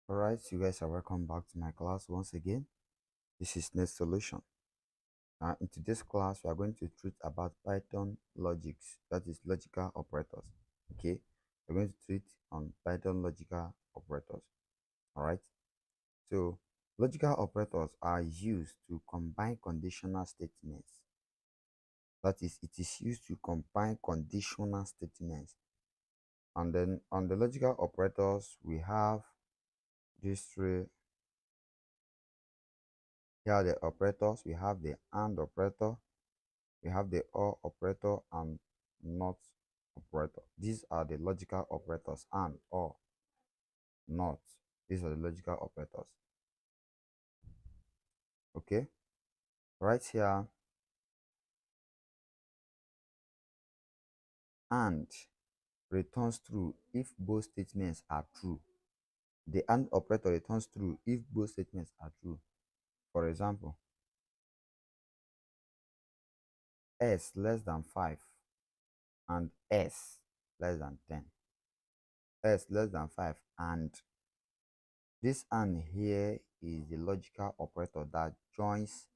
Alright, you guys are welcome back to my class once again. This is Next Solution. In today's class, we are going to treat about Python logics, that is logical operators. Okay, we're going to treat on Python logical operators. Alright, so logical operators are used to combine conditional statements. That is, it is used to combine conditional statements. And then on the logical operators, we have these three. Here are the operators. We have the AND operator, we have the OR operator, and NOT operator. These are the logical operators. AND, OR, NOT. These are the logical operators. Okay, right here, AND returns true if both statements are true. The AND operator returns true if both statements are true. For example, S less than 5 and S less than 10. S less than 5 and this AND here is the logical operator that joins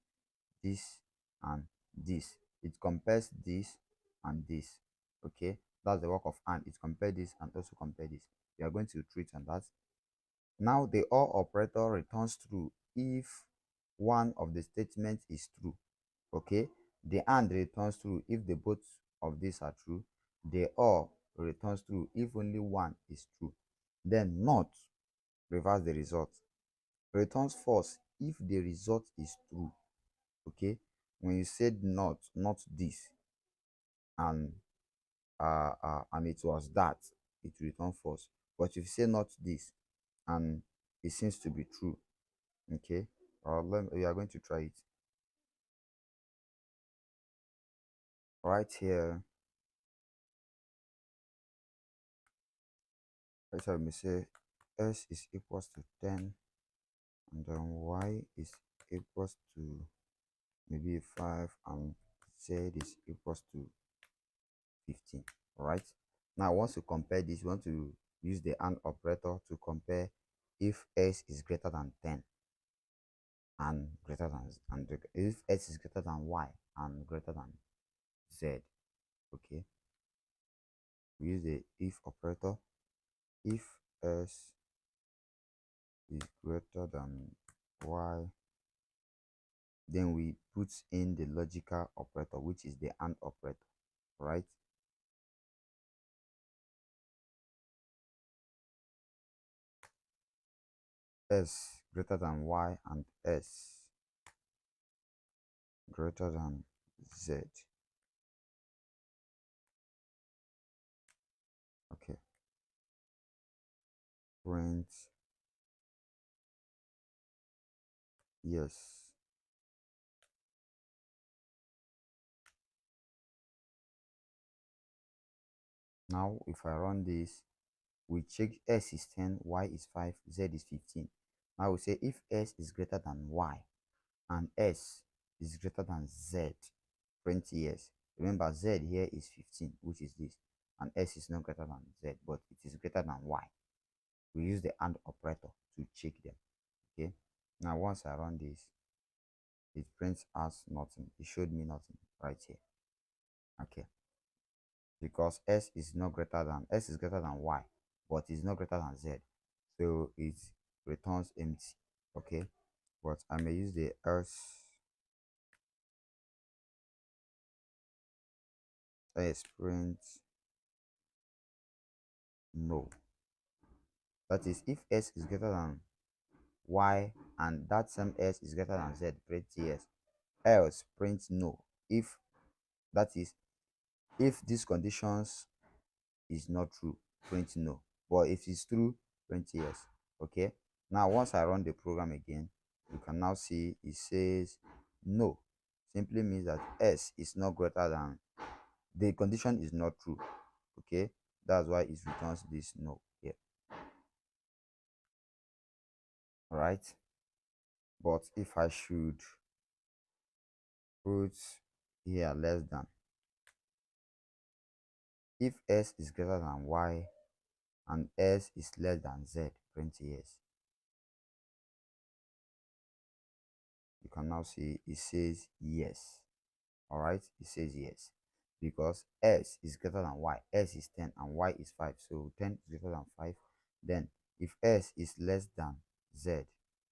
this and this. It compares this and this. Okay, that's the work of AND. It compares this and also compare this. We are going to treat on that. Now the OR operator returns true if one of the statements is true. Okay, the AND returns true if the both of these are true. The OR returns true if only one is true. Then NOT reverse the result, returns false if the result is true. Okay, when you said not this, and and it was that, it will return false. But if you say not this and it seems to be true, okay, we are going to try it right here. Right here, we say S is equals to 10 and then Y is equals to maybe 5 and Z is equals to 15. All right, now once you compare this, you want to use the AND operator to compare if S is greater than 10 and greater than, and if S is greater than Y and greater than Z. Okay, we use the if operator. If S is greater than Y, then we put in the logical operator, which is the AND operator. Right, S greater than Y and S greater than Z. Okay, print yes. Now if I run this, we check S is 10, Y is 5, Z is 15. Now we say if S is greater than Y and S is greater than Z, print yes. Remember, Z here is 15, which is this, and S is not greater than Z, but it is greater than Y. We use the AND operator to check them. Okay, now once I run this, it prints as nothing. It showed me nothing right here. Okay, because S is greater than Y, but it's not greater than Z, so it returns empty. Okay, but I may use the S print no. That is, if S is greater than Y and that same S is greater than Z, print yes. Else print no. If that is, if these conditions is not true, print no. But if it's true, print yes. Okay, now once I run the program again, you can now see it says no. Simply means that S is not greater than, the condition is not true. Okay, that's why it returns this no here. All right, but if I should put here less than, if S is greater than Y and S is less than Z, print yes. can now see it says yes. All right, it says yes because s is greater than y. S is 10 and y is 5, so 10 is greater than 5. Then if s is less than z,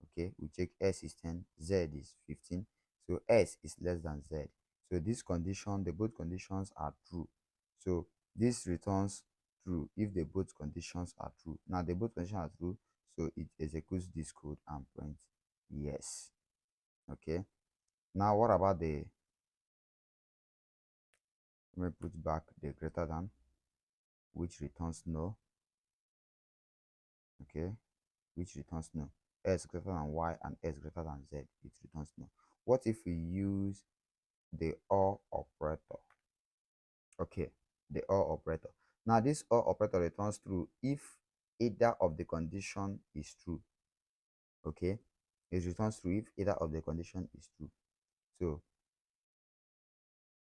okay, we check s is 10, z is 15, so s is less than z. So this condition, the both conditions are true, so this returns true if the both conditions are true. Now the both conditions are true, so it executes this code and prints yes. Okay, now what about the, let me put back the greater than, which returns no. Okay, which returns no. S greater than y and s greater than z, it returns no. What if we use the or operator? Okay, the or operator. Now this or operator returns true if either of the condition is true. Okay, it returns true if either of the condition is true. So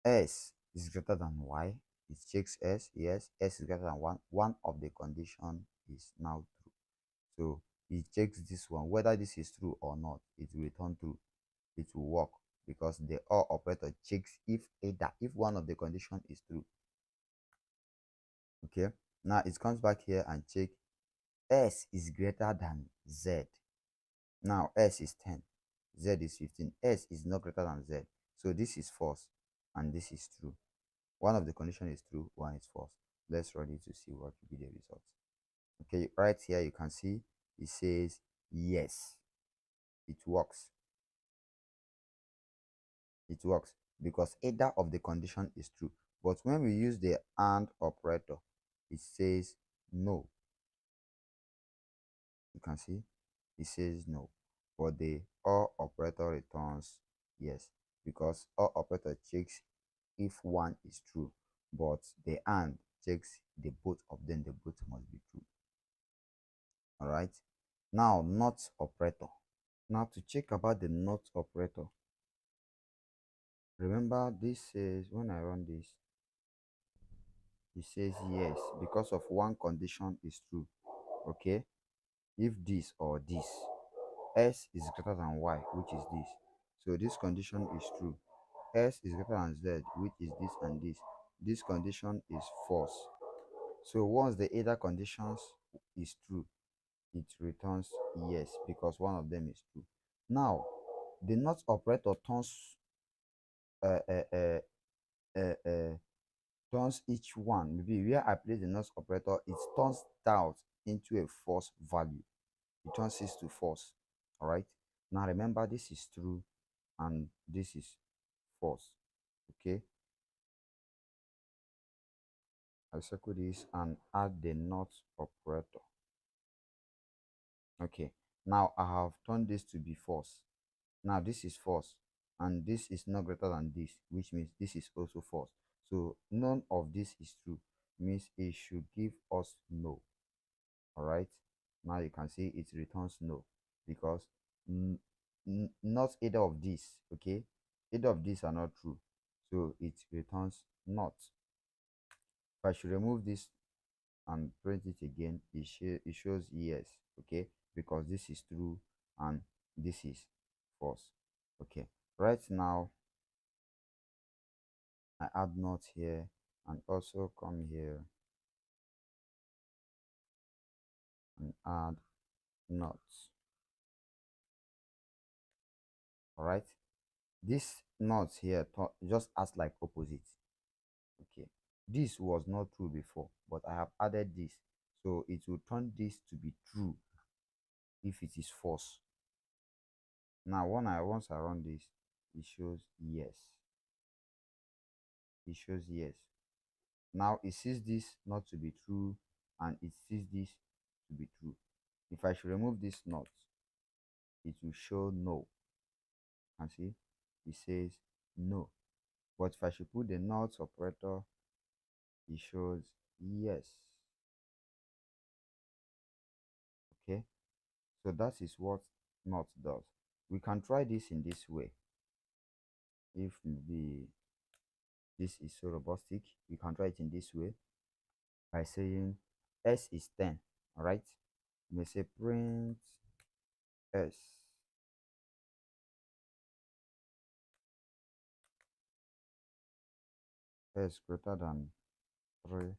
s is greater than y, it checks s, yes, s is greater than 1, one of the condition is now true. So it checks this one, whether this is true or not, it will return true. It will work because the or operator checks if either, if one of the condition is true. Okay, now it comes back here and check s is greater than z. Now s is 10, z is 15, s is not greater than z, so this is false and this is true. One of the condition is true, one is false. Let's run it to see what will be the result. Okay, right here you can see it says yes. It works. It works because either of the condition is true. But when we use the AND operator, it says no. You can see it says no. But the OR operator returns yes because OR operator checks if one is true, but the AND checks the both of them, the both must be true. All right. Now, NOT operator. Now, to check about the NOT operator, remember this says when I run this, it says yes because of one condition is true. Okay, if this or this, s is greater than y, which is this, so this condition is true. S is greater than z, which is this and this condition is false. So once the either conditions is true, it returns yes because one of them is true. Now the not operator turns uh, uh, uh, uh, uh, turns each one, maybe where I place the not operator, it turns doubt into a false value. It turns it to false. All right, now remember this is true and this is false. Okay, I circle this and add the not operator. Okay, now I have turned this to be false. Now this is false and this is not greater than this, which means this is also false. So none of this is true, means it should give us no. All right, now you can see it returns no because not either of these, okay, either of these are not true, so it returns not. If I should remove this and print it again, it shows yes, okay, because this is true and this is false. Okay, right now I add not here and also come here and add not. All right, this not here just acts like opposite. Okay, this was not true before, but I have added this, so it will turn this to be true if it is false. Now once I run this, it shows yes. It shows yes. Now it sees this not to be true and it sees this to be true. If I should remove this not, it will show no. And see, it says no. But if I should put the not operator, it shows yes. Okay, so that is what not does. We can try this in this way. If the this is so robustic, we can try it in this way by saying s is 10. All right, you may say print s s greater than 3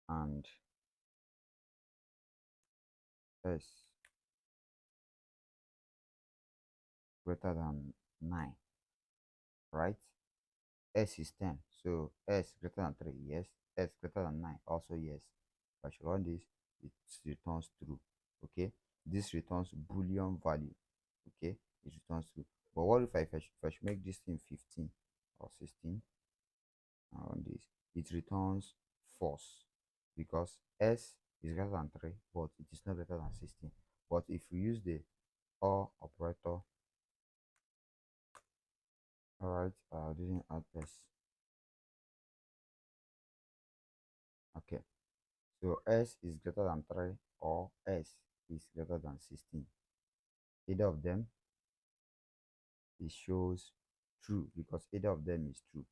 and s greater than 9, right? S is 10, so s greater than 3, yes. S greater than 9, also yes. If I should run this, it returns true. Okay, this returns boolean value. Okay, it returns true. But what if I should make this thing 15 or 16 and run this? It returns false because s is greater than 3, but it is not greater than 16. But if we use the or operator, all right, I didn't add s. Okay, so s is greater than 3 or s is greater than 16. Either of them, it shows true because either of them is true.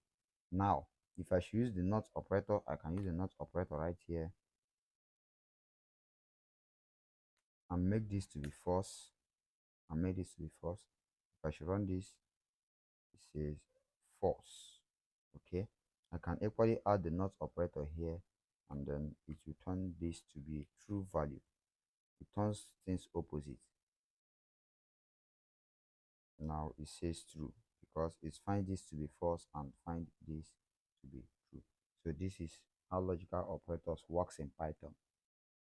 Now, if I should use the not operator, I can use the not operator right here and make this to be false and make this to be false. If I should run this, it says false. Okay, I can equally add the not operator here and then it will turn this to be a true value. It turns things opposite. Now it says true because it finds this to be false and find this to be true. So this is how logical operators works in Python.